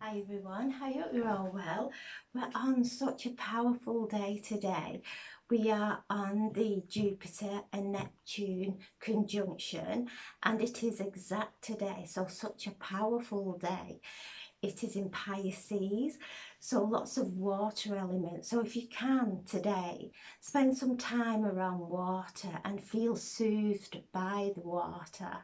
Hi everyone, I hope you're all well. We're on such a powerful day today. We are on the Jupiter and Neptune conjunction, and it is exact today, so such a powerful day. It is in Pisces, so lots of water elements. So if you can today, spend some time around water and feel soothed by the water.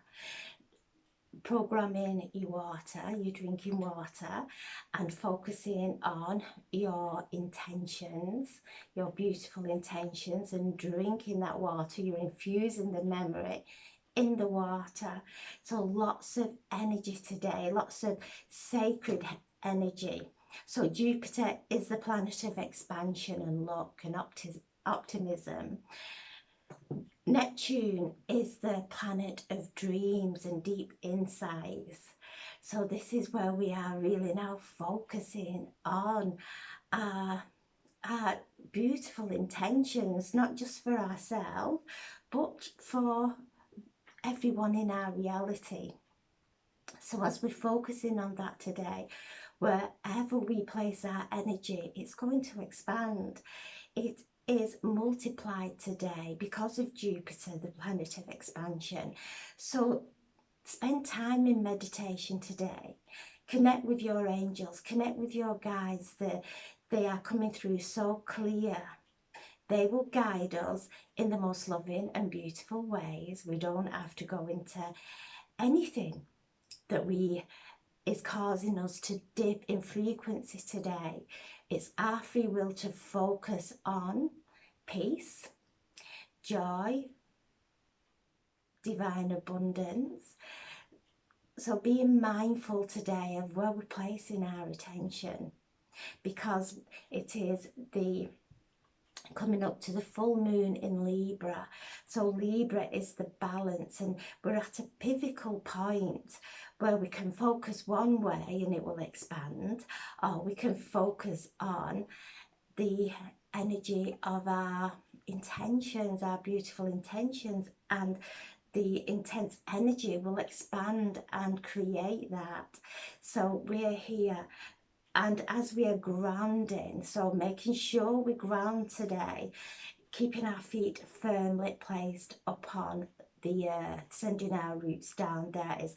Programming your water, your drinking water, and focusing on your intentions, your beautiful intentions, and drinking that water. You're infusing the memory in the water. So lots of energy today, lots of sacred energy. So Jupiter is the planet of expansion and luck and optimism. Neptune is the planet of dreams and deep insights. So this is where we are really now focusing on our, our beautiful intentions, not just for ourselves, but for everyone in our reality. So as we're focusing on that today, wherever we place our energy, it's going to expand. It is multiplied today because of Jupiter, the planet of expansion. So spend time in meditation today. Connect with your angels, connect with your guides. They are coming through so clear. They will guide us in the most loving and beautiful ways. We don't have to go into anything that is causing us to dip in frequency today. It's our free will to focus on peace, joy, divine abundance. So being mindful today of where we're placing our attention, because it is the coming up to the full moon in Libra. So Libra is the balance, and we're at a pivotal point where we can focus one way and it will expand, or we can focus on the energy of our intentions, our beautiful intentions, and the intense energy will expand and create that. So we're here, and as we are grounding, so making sure we ground today, keeping our feet firmly placed upon the earth, sending our roots down. There is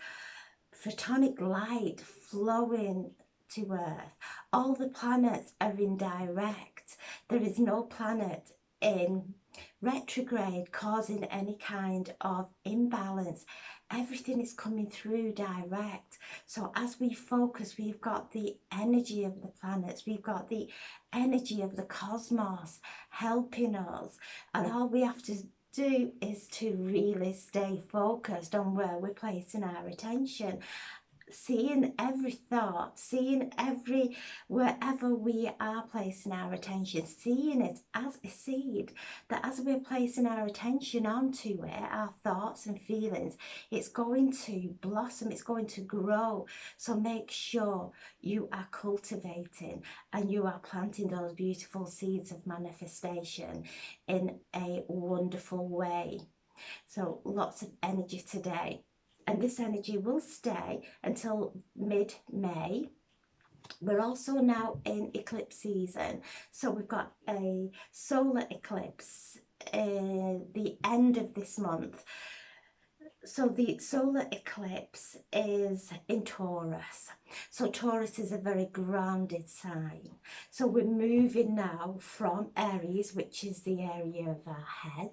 photonic light flowing to earth. All the planets are in direct. There is no planet in retrograde causing any kind of imbalance. Everything is coming through direct. So as we focus, we've got the energy of the planets, we've got the energy of the cosmos helping us, and all we have to do is to really stay focused on where we're placing our attention, seeing every thought, seeing wherever we are placing our attention, seeing it as a seed, that as we're placing our attention onto it, our thoughts and feelings, it's going to blossom, it's going to grow. So make sure you are cultivating and you are planting those beautiful seeds of manifestation in a wonderful way. So lots of energy today. And this energy will stay until mid-May. We're also now in eclipse season. So we've got a solar eclipse the end of this month. So the solar eclipse is in Taurus. So Taurus is a very grounded sign. So we're moving now from Aries, which is the area of our head,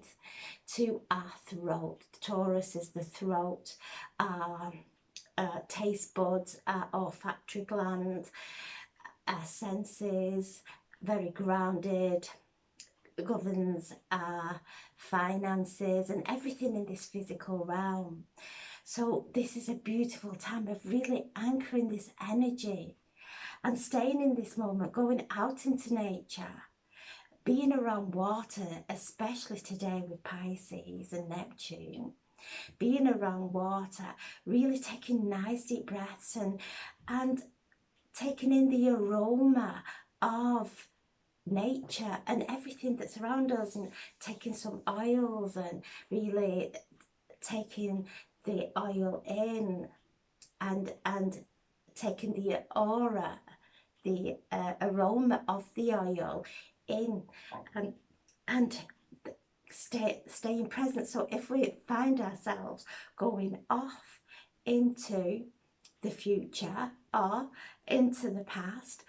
to our throat. Taurus is the throat, taste buds, our olfactory gland, our senses, very grounded, governs our finances and everything in this physical realm. So this is a beautiful time of really anchoring this energy and staying in this moment, going out into nature, being around water, especially today with Pisces and Neptune, being around water, really taking nice deep breaths and taking in the aroma of nature and everything that's around us, and taking some oils and really taking the oil in and taking the aura, the aroma of the oil in, and staying present. So if we find ourselves going off into the future or into the past,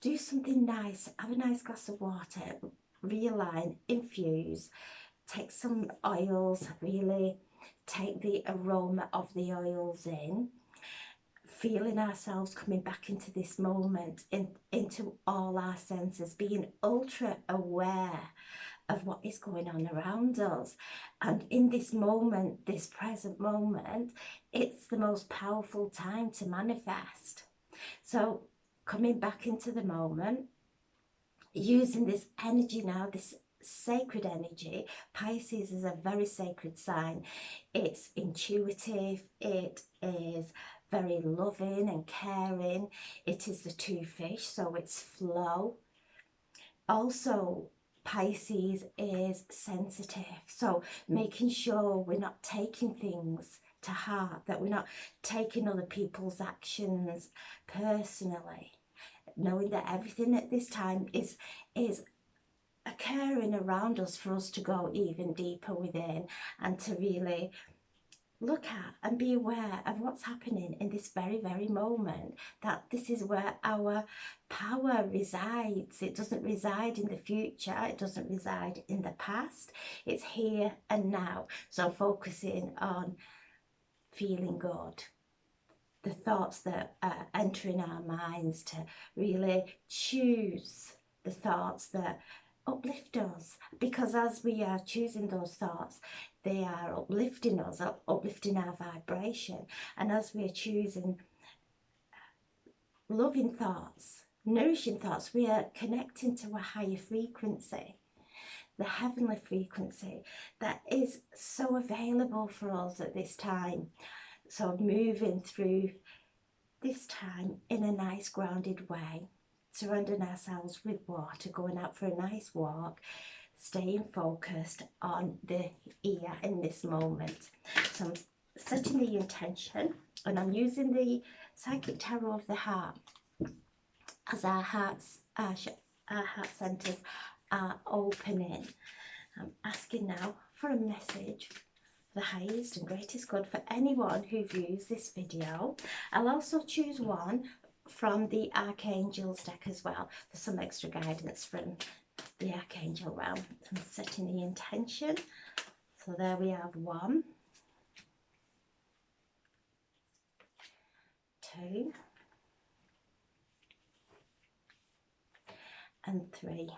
do something nice, have a nice glass of water, realign, infuse, take some oils, really take the aroma of the oils in, feeling ourselves coming back into this moment, into all our senses, being ultra aware of what is going on around us. And in this moment, this present moment, it's the most powerful time to manifest. So coming back into the moment, using this energy now, this sacred energy. Pisces is a very sacred sign. It's intuitive, it is very loving and caring. It is the two fish, so it's flow. Also, Pisces is sensitive, so making sure we're not taking things to heart, that we're not taking other people's actions personally, knowing that everything at this time is occurring around us for us to go even deeper within and to really look at and be aware of what's happening in this very, very moment, that this is where our power resides. It doesn't reside in the future, it doesn't reside in the past, it's here and now. So focusing on feeling good, the thoughts that are entering our minds, to really choose the thoughts that uplift us, because as we are choosing those thoughts, they are uplifting us, uplifting our vibration. And as we are choosing loving thoughts, nourishing thoughts, we are connecting to a higher frequency, the heavenly frequency that is so available for us at this time. So moving through this time in a nice grounded way, surrounding ourselves with water, going out for a nice walk, staying focused on the ear in this moment. So I'm setting the intention, and I'm using the Psychic Tarot of the Heart as our heart centers are opening. I'm asking now for a message, the highest and greatest good for anyone who views this video. I'll also choose one from the Archangel's deck as well for some extra guidance from the Archangel realm. So I'm setting the intention. So there we have 1, 2, and 3.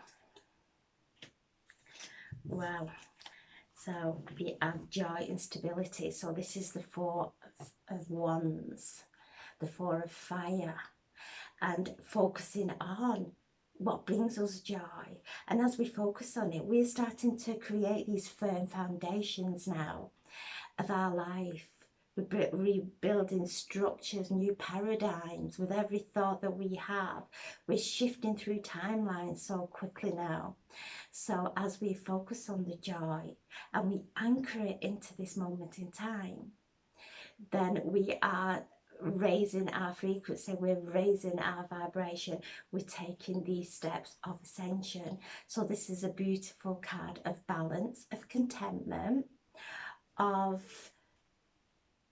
Wow. So we have joy and stability. So this is the 4 of Wands, the 4 of fire, and focusing on what brings us joy. And as we focus on it, we're starting to create these firm foundations now of our life. We're rebuilding structures, new paradigms with every thought that we have. We're shifting through timelines so quickly now. So as we focus on the joy and we anchor it into this moment in time, then we are raising our frequency, we're raising our vibration, we're taking these steps of ascension. So this is a beautiful card of balance, of contentment, of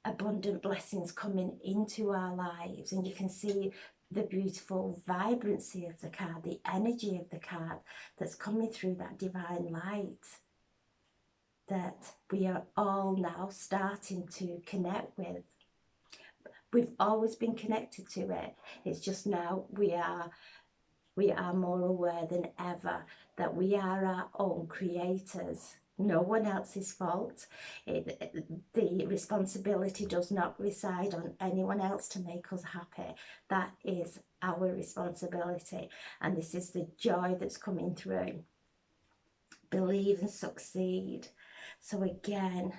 abundant blessings coming into our lives. And you can see the beautiful vibrancy of the card, the energy of the card that's coming through, that divine light that we are all now starting to connect with. We've always been connected to it. It's just now we are more aware than ever that we are our own creators. No one else's fault. The responsibility does not reside on anyone else to make us happy. That is our responsibility. And this is the joy that's coming through. Believe and succeed. So again,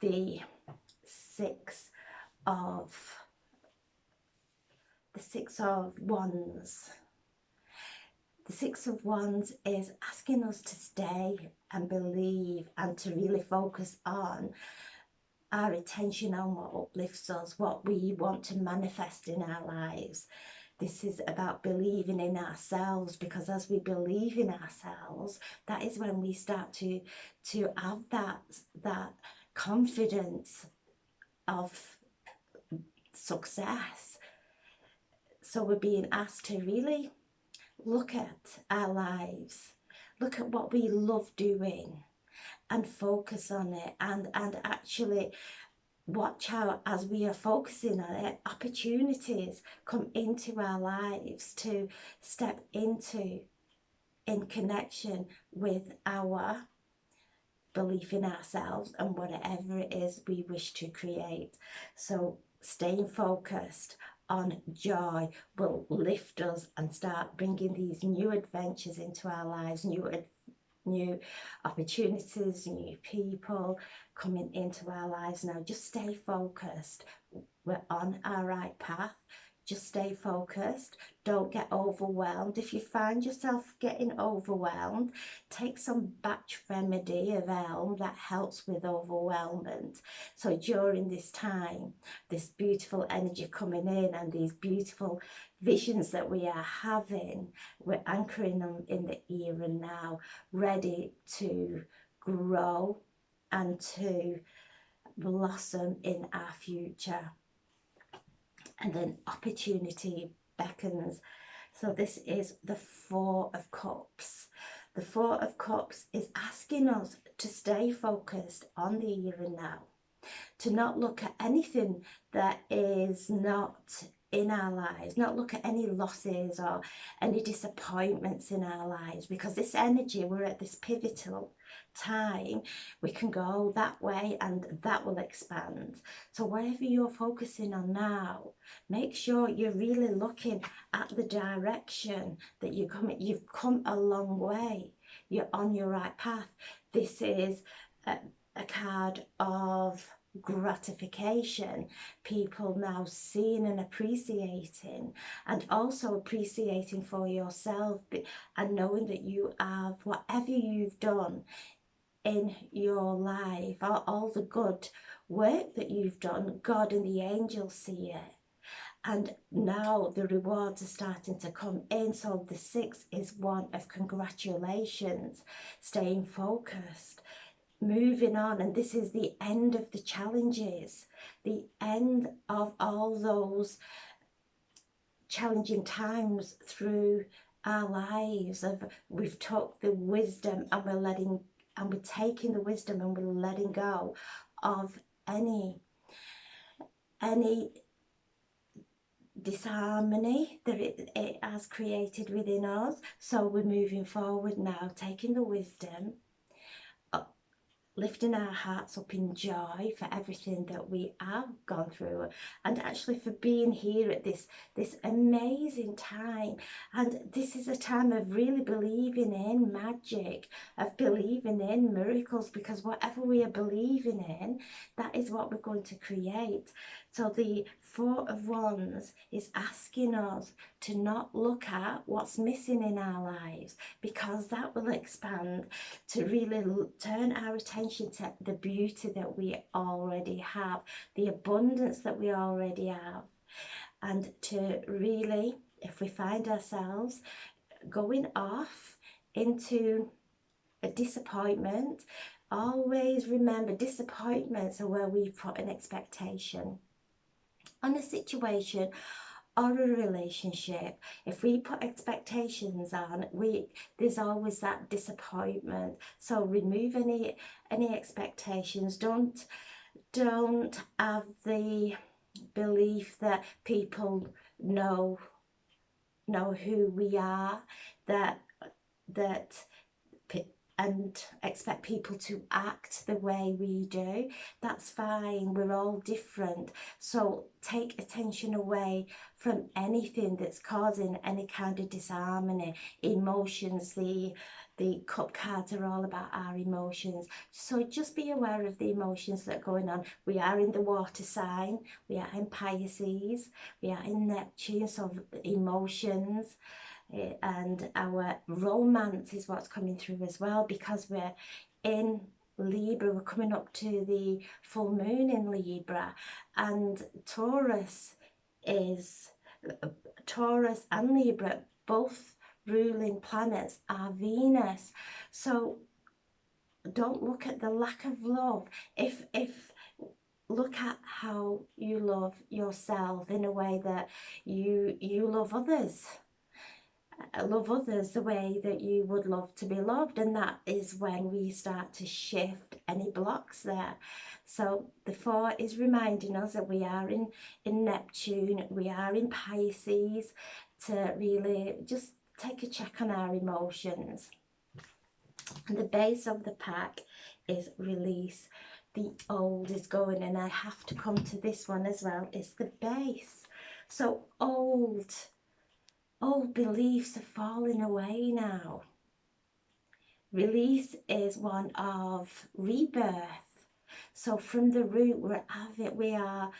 the 6 of Wands. The 6 of Wands is asking us to stay and believe and to really focus on our attention on what uplifts us, what we want to manifest in our lives. This is about believing in ourselves, because as we believe in ourselves, that is when we start to have that confidence of success. So we're being asked to really look at our lives, look at what we love doing and focus on it, and actually watch out as we are focusing on it, opportunities come into our lives to step into, in connection with our belief in ourselves and whatever it is we wish to create. So staying focused on joy will lift us and start bringing these new adventures into our lives, new opportunities, new people coming into our lives. Now just stay focused. We're on our right path. Just stay focused. Don't get overwhelmed. If you find yourself getting overwhelmed, take some batch remedy of elm that helps with overwhelmment. So during this time, this beautiful energy coming in and these beautiful visions that we are having, we're anchoring them in the here and now, ready to grow and to blossom in our future. And then opportunity beckons. So this is the Four of Cups. The Four of Cups is asking us to stay focused on the here and now, to not look at anything that is not in our lives, not look at any losses or any disappointments in our lives, because this energy, we're at this pivotal time, we can go that way and that will expand. So whatever you're focusing on now, make sure you're really looking at the direction that you're coming. You've come a long way, you're on your right path. This is a card of gratification, people now seeing and appreciating, and also appreciating for yourself and knowing that you have, whatever you've done in your life, all the good work that you've done, God and the angels see it. And now the rewards are starting to come in. So the 6 is one of congratulations, staying focused, moving on. And this is the end of the challenges, the end of all those challenging times through our lives. We've took the wisdom and we're taking the wisdom and we're letting go of any disharmony that it has created within us. So we're moving forward now, taking the wisdom, lifting our hearts up in joy for everything that we have gone through, and actually for being here at this amazing time. And this is a time of really believing in magic, of believing in miracles, because whatever we are believing in, that is what we're going to create. So the 4 of Wands is asking us to not look at what's missing in our lives, because that will expand, to really turn our attention to the beauty that we already have, the abundance that we already have, and to really, if we find ourselves going off into a disappointment, always remember disappointments are where we put an expectation on a situation or a relationship. If we put expectations on, there's always that disappointment. So remove any expectations. Don't have the belief that people know who we are, and expect people to act the way we do. That's fine, we're all different. So take attention away from anything that's causing any kind of disharmony. Emotions, the cup cards are all about our emotions. So just be aware of the emotions that are going on. We are in the water sign, we are in Pisces, we are in Neptune, so emotions. And our romance is what's coming through as well, because we're in Libra. We're coming up to the full moon in Libra, and Taurus and Libra, both ruling planets are Venus. So don't look at the lack of love. If look at how you love yourself in a way that you love others. Love others the way that you would love to be loved, and that is when we start to shift any blocks there. So the 4 is reminding us that we are in Neptune, we are in Pisces, to really just take a check on our emotions. And the base of the pack is release. The old is going, and I have to come to this one as well. It's the base. So old beliefs are falling away now. Release is one of rebirth. So from the root, we are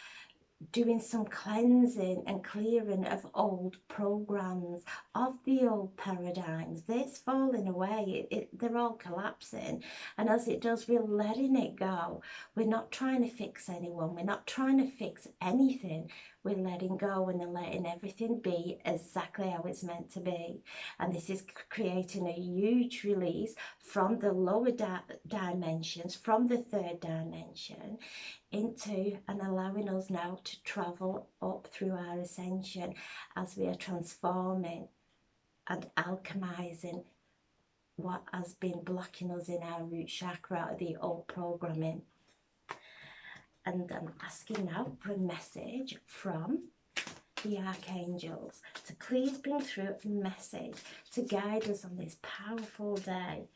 doing some cleansing and clearing of old programs, of the old paradigms. It's falling away. They're all collapsing, and as it does, we're letting it go. We're not trying to fix anyone. We're not trying to fix anything. We're letting go and then letting everything be exactly how it's meant to be. And this is creating a huge release from the lower dimensions, from the 3rd dimension, into and allowing us now to travel up through our ascension as we are transforming and alchemizing what has been blocking us in our root chakra, the old programming. And I'm asking now for a message from the archangels to please bring through a message to guide us on this powerful day.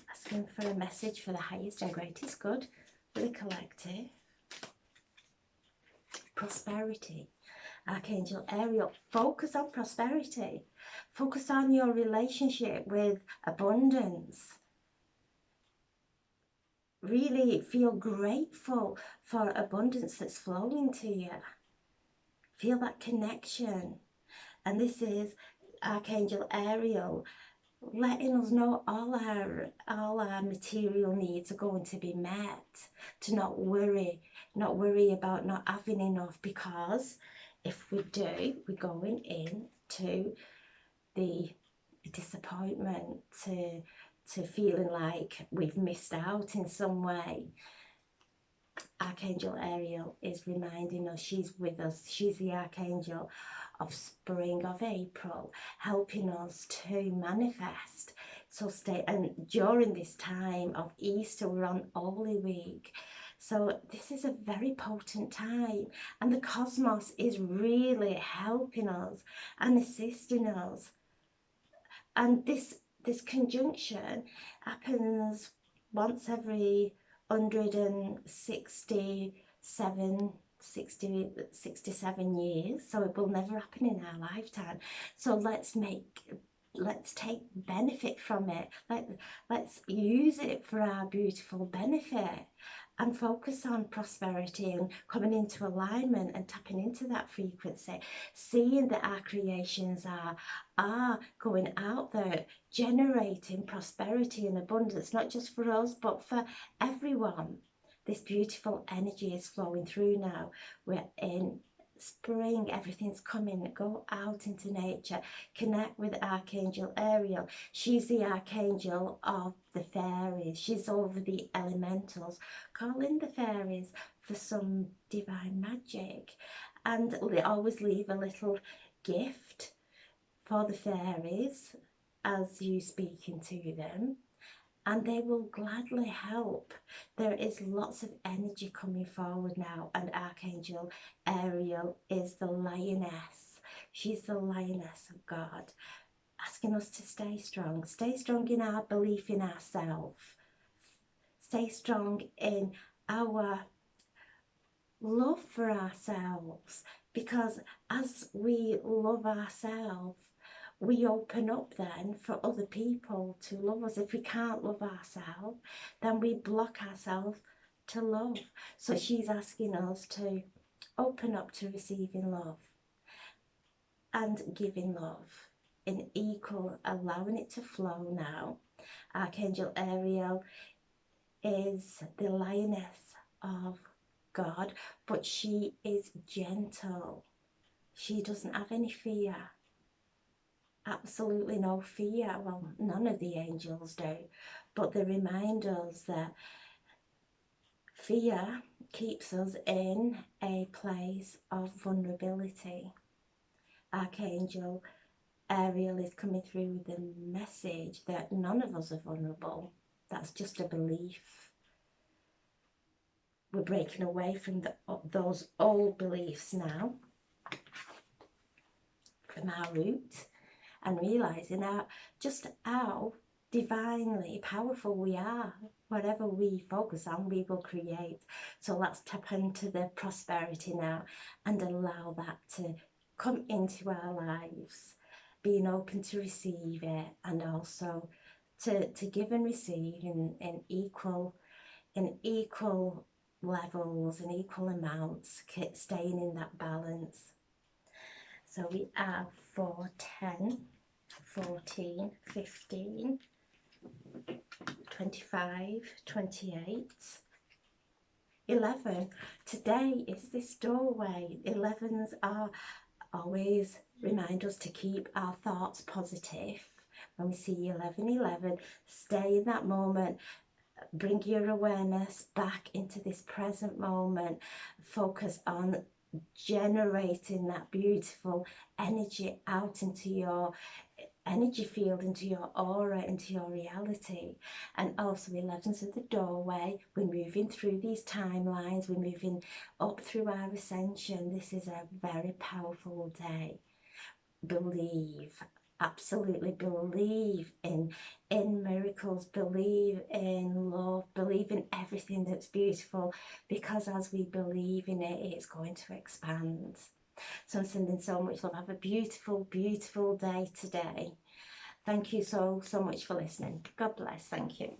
Asking for a message for the highest and greatest good for the collective. Prosperity. Archangel Ariel, focus on prosperity. Focus on your relationship with abundance. Really feel grateful for abundance that's flowing to you. Feel that connection. And this is Archangel Ariel letting us know all our material needs are going to be met. To not worry about not having enough, because if we do, we're going into the disappointment, to feeling like we've missed out in some way. Archangel Ariel is reminding us she's with us. She's the Archangel of spring, of April, helping us to manifest. So stay, and during this time of Easter, we're on Holy Week. So this is a very potent time, and the cosmos is really helping us and assisting us. And this conjunction happens once every 67 years, so it will never happen in our lifetime. So let's take benefit from it. Let's use it for our beautiful benefit, and focus on prosperity and coming into alignment and tapping into that frequency, seeing that our creations are going out there, generating prosperity and abundance, not just for us, but for everyone. This beautiful energy is flowing through now. We're in spring, everything's coming. Go out into nature, connect with Archangel Ariel. She's the archangel of the fairies. She's over the elementals. Call in the fairies for some divine magic, and always leave a little gift for the fairies as you speaking to them, and they will gladly help. There is lots of energy coming forward now, and Archangel Ariel is the lioness. She's the lioness of God, asking us to stay strong in our belief in ourselves, stay strong in our love for ourselves, because as we love ourselves, we open up then for other people to love us. If we can't love ourselves, then we block ourselves to love. So she's asking us to open up to receiving love and giving love in equal, allowing it to flow now. Archangel Ariel is the lioness of God, but she is gentle. She doesn't have any fear. Absolutely no fear. Well, none of the angels do, but they remind us that fear keeps us in a place of vulnerability. Archangel Ariel is coming through with a message that none of us are vulnerable. That's just a belief. We're breaking away from those old beliefs now, from our root, and realising just how divinely powerful we are. Whatever we focus on, we will create. So let's tap into the prosperity now and allow that to come into our lives, being open to receive it, and also to give and receive in equal levels and equal amounts, staying in that balance. So we have 4, 10, 14, 15, 25, 28, 11. Today is this doorway. 11s are always remind us to keep our thoughts positive. When we see 11, 11, stay in that moment. Bring your awareness back into this present moment. Focus on generating that beautiful energy out into your energy field, into your aura, into your reality. And also 11's at the doorway. We're moving through these timelines. We're moving up through our ascension. This is a very powerful day. Believe. Absolutely believe in miracles, believe in love, believe in everything that's beautiful, because as we believe in it, it's going to expand. So I'm sending so much love. Have a beautiful, beautiful day today. Thank you so much for listening. God bless. Thank you.